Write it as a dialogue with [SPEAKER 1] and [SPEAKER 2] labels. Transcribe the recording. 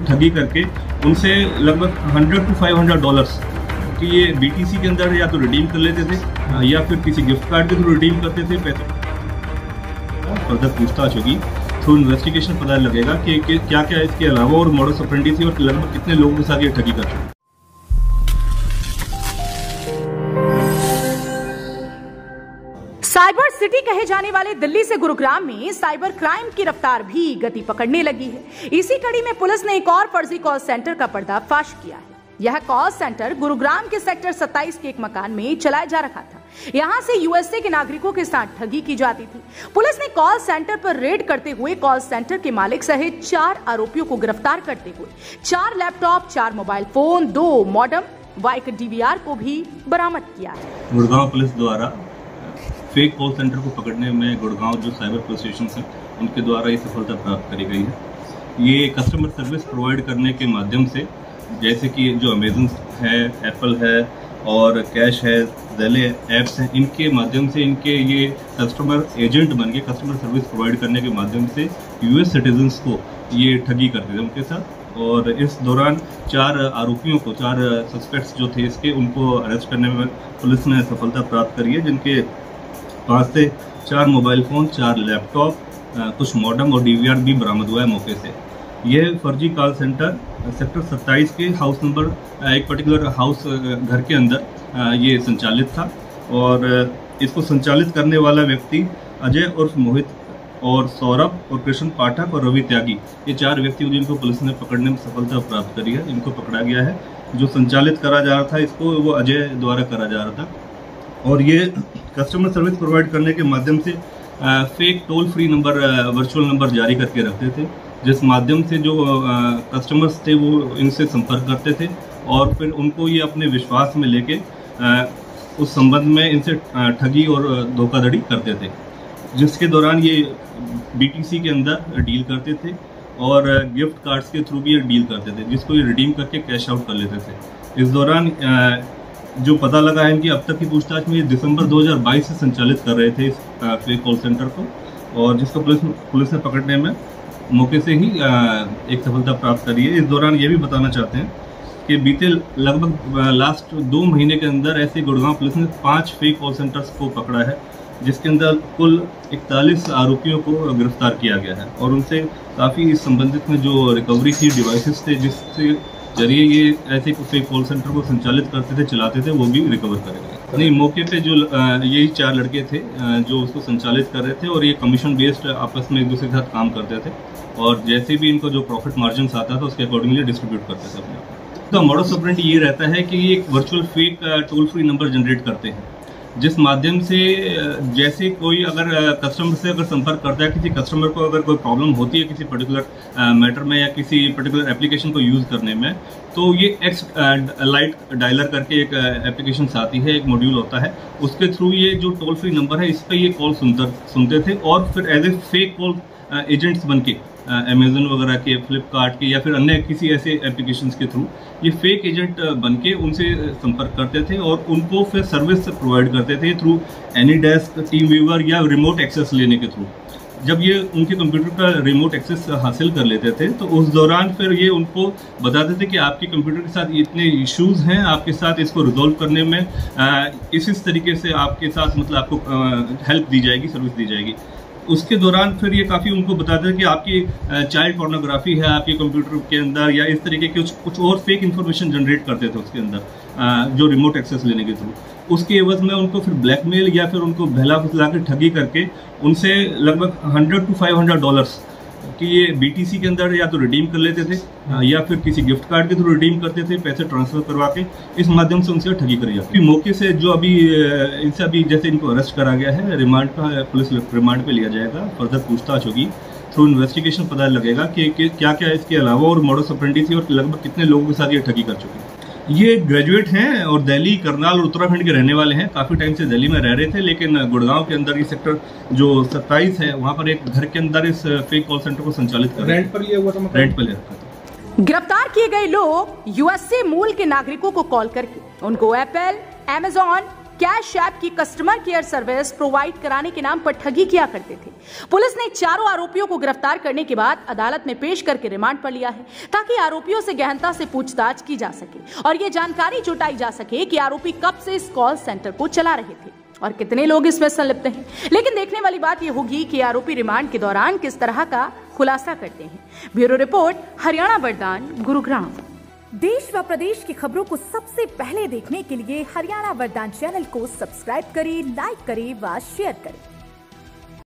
[SPEAKER 1] ठगी करके उनसे लगभग $100 to $500 कि ये BTC के अंदर या तो रिडीम कर लेते थे या फिर किसी गिफ्ट कार्ड के थ्रू रिडीम करते थे पैसे। फर्दर पूछताछ होगी, थ्रू इन्वेस्टिगेशन पता लगेगा कि क्या क्या इसके अलावा और मॉडस ऑपरेंडी थी और लगभग कितने लोगों के साथ ये ठगी कर चुके।
[SPEAKER 2] साइबर सिटी कहे जाने वाले दिल्ली से गुरुग्राम में साइबर क्राइम की रफ्तार भी गति पकड़ने लगी है। इसी कड़ी में पुलिस ने एक और फर्जी कॉल सेंटर का पर्दाफाश किया है। यह कॉल सेंटर गुरुग्राम के सेक्टर 27 के एक मकान में चलाया जा रहा था। यहां से यूएसए के नागरिकों के साथ ठगी की जाती थी। पुलिस ने कॉल सेंटर पर रेड करते हुए कॉल सेंटर के मालिक सहित 4 आरोपियों को गिरफ्तार करते हुए 4 लैपटॉप, 4 मोबाइल फोन, 2 मॉडेम व एक DVR को भी बरामद किया है।
[SPEAKER 1] गुड़गांव पुलिस द्वारा फेक कॉल सेंटर को पकड़ने में गुड़गांव जो साइबर पुलिस स्टेशन हैं उनके द्वारा ये सफलता प्राप्त करी गई है। ये कस्टमर सर्विस प्रोवाइड करने के माध्यम से, जैसे कि जो अमेजन है, एप्पल है और कैश है, ज़ेले ऐप्स हैं, इनके माध्यम से इनके ये कस्टमर एजेंट बन के कस्टमर सर्विस प्रोवाइड करने के माध्यम से US सिटीजन्स को ये ठगी करते थे उनके साथ। और इस दौरान 4 आरोपियों को, 4 सस्पेक्ट्स जो थे इसके, उनको अरेस्ट करने में पुलिस ने सफलता प्राप्त करी है, जिनके पास से 4 मोबाइल फ़ोन, 4 लैपटॉप, कुछ मॉडेम और DVR भी बरामद हुआ है मौके से। यह फर्जी कॉल सेंटर सेक्टर 27 के हाउस नंबर, एक पर्टिकुलर हाउस घर के अंदर ये संचालित था और इसको संचालित करने वाला व्यक्ति अजय उर्फ मोहित और सौरभ और कृष्ण पाठक और रवि त्यागी, ये 4 व्यक्ति जिनको पुलिस ने पकड़ने में सफलता प्राप्त करी है। इनको पकड़ा गया है। जो संचालित करा जा रहा था इसको, वो अजय द्वारा करा जा रहा था और ये कस्टमर सर्विस प्रोवाइड करने के माध्यम से fake toll free number, virtual number जारी करके रखते थे, जिस माध्यम से जो कस्टमर्स थे वो इनसे संपर्क करते थे और फिर उनको ये अपने विश्वास में लेके उस संबंध में इनसे ठगी और धोखाधड़ी करते थे, जिसके दौरान ये BTC के अंदर डील करते थे और गिफ्ट कार्ड्स के थ्रू भी ये डील करते थे, जिसको ये रिडीम करके कैश आउट कर लेते थे। इस दौरान जो पता लगा है कि अब तक की पूछताछ में ये दिसंबर 2022 से संचालित कर रहे थे इस फेक कॉल सेंटर को, और जिसको पुलिस ने पकड़ने में मौके से ही एक सफलता प्राप्त करी है। इस दौरान ये भी बताना चाहते हैं कि बीते लगभग लास्ट 2 महीने के अंदर ऐसे गुड़गांव पुलिस ने 5 फेक कॉल सेंटर्स को पकड़ा है, जिसके अंदर कुल 41 आरोपियों को गिरफ्तार किया गया है और उनसे काफ़ी इस संबंधित में जो रिकवरी थी, डिवाइसेस थे जिससे जरिए ये ऐसे फेक कॉल सेंटर को संचालित करते थे, चलाते थे, वो भी रिकवर करे गए। नहीं, मौके पे जो यही 4 लड़के थे जो उसको संचालित कर रहे थे और ये कमीशन बेस्ड आपस में एक दूसरे के साथ काम करते थे और जैसे भी इनको जो प्रॉफिट मार्जिन आता था उसके अकॉर्डिंगली डिस्ट्रीब्यूट करते थे अपने। तो मॉडस ऑपरेंडी ये रहता है कि ये एक virtual fake toll free number generate करते हैं, जिस माध्यम से जैसे कोई अगर कस्टमर से अगर संपर्क करता है, किसी कस्टमर को अगर कोई प्रॉब्लम होती है किसी पर्टिकुलर मैटर में या किसी पर्टिकुलर एप्लीकेशन को यूज़ करने में, तो ये एक्स लाइट डायलर करके एक एप्लीकेशन आती है, एक मॉड्यूल होता है, उसके थ्रू ये जो टोल फ्री नंबर है इस पर ये कॉल सुनते थे और फिर as a fake call agents बन के अमेजन वगैरह के, फ्लिपकार्ट के या फिर अन्य किसी ऐसे एप्लीकेशंस के थ्रू ये फेक एजेंट बन के उनसे संपर्क करते थे और उनको फिर सर्विस प्रोवाइड करते थे थ्रू एनीडेस्क, टीम व्यूअर या रिमोट एक्सेस लेने के थ्रू। जब ये उनके कंप्यूटर का रिमोट एक्सेस हासिल कर लेते थे तो उस दौरान फिर ये उनको बताते थे कि आपके कंप्यूटर के साथ इतने इश्यूज हैं, आपके साथ इसको रिजॉल्व करने में इस तरीके से आपके साथ मतलब आपको हेल्प दी जाएगी, सर्विस दी जाएगी। उसके दौरान फिर ये काफ़ी उनको बताते थे कि आपकी चाइल्ड पोर्नोग्राफी है आपके कंप्यूटर के अंदर या इस तरीके के कुछ और फेक इन्फॉर्मेशन जनरेट करते थे उसके अंदर जो रिमोट एक्सेस लेने के थ्रू। उसके एवज में उनको फिर ब्लैकमेल या फिर उनको बहला फुसला के ठगी करके उनसे लगभग $100 to $500 कि ये BTC के अंदर या तो रिडीम कर लेते थे या फिर किसी गिफ्ट कार्ड के थ्रू रिडीम करते थे, पैसे ट्रांसफर करवा के इस माध्यम से उनसे ठगी करी जाती। मौके से जो अभी इनसे अभी जैसे इनको अरेस्ट करा गया है, रिमांड का पुलिस रिमांड पे लिया जाएगा, फर्दर पूछताछ होगी, थ्रू इन्वेस्टिगेशन पता लगेगा कि क्या क्या इसके अलावा और मॉडस ऑपरेंडी थी और लगभग कितने लोगों के साथ ये ठगी कर चुके हैं। ये ग्रेजुएट हैं और दिल्ली, करनाल और उत्तराखंड के रहने वाले हैं। काफ़ी टाइम से दिल्ली में रह रहे थे, लेकिन गुड़गांव के अंदर ये सेक्टर जो 27 है वहाँ पर एक घर के अंदर इस फेक कॉल सेंटर को संचालित कर
[SPEAKER 3] रेंट पर लिया हुआ था,
[SPEAKER 1] रेंट पर ले रखा था।
[SPEAKER 2] गिरफ्तार किए गए लोग USA मूल के नागरिकों को कॉल करके उनको एप्पल, अमेजॉन, कैश ऐप की कस्टमर केयर सर्विस प्रोवाइड कराने के नाम पर ठगी किया करते थे। पुलिस ने चारों आरोपियों को गिरफ्तार करने के बाद अदालत में पेश करके रिमांड पर लिया है, ताकि आरोपियों से गहनता से पूछताछ की जा सके और ये जानकारी जुटाई जा सके कि आरोपी कब से इस कॉल सेंटर को चला रहे थे और कितने लोग इसमें संलिप्त हैं। लेकिन देखने वाली बात यह होगी कि आरोपी रिमांड के दौरान किस तरह का खुलासा करते हैं। ब्यूरो रिपोर्ट, हरियाणा वरदान, गुरुग्राम।
[SPEAKER 3] देश व प्रदेश की खबरों को सबसे पहले देखने के लिए हरियाणा वरदान चैनल को सब्सक्राइब करें, लाइक करें व शेयर करें।